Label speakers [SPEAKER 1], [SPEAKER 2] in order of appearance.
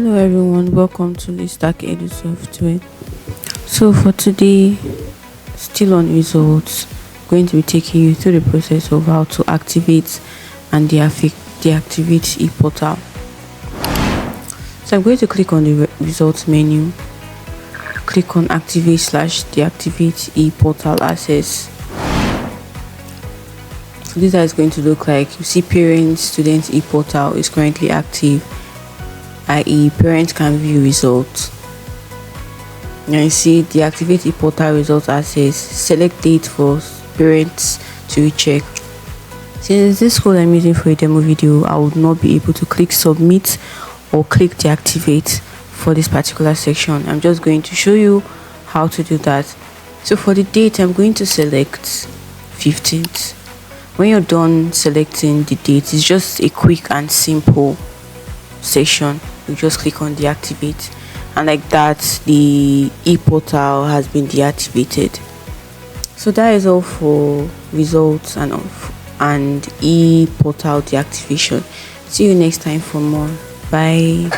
[SPEAKER 1] Hello everyone, welcome to leadstackedu software. So for today, still on results, going to be taking you through the process of how to activate and deactivate ePortal. So I'm going to click on the results menu, click on activate/deactivate ePortal access. So this is going to look like. You see parents, students ePortal is currently active, i.e. parents can view results. Now you see deactivate ePortal results access, select date for parents to recheck. Since this code I'm using for a demo video, I would not be able to click submit or click deactivate for this particular section. I'm just going to show you how to do that. So for the date, I'm going to select 15th. When you're done selecting the date, it's just a quick and simple section. You just click on deactivate, and like that the ePortal has been deactivated. So that is all for results and ePortal deactivation. See you next time for more. Bye.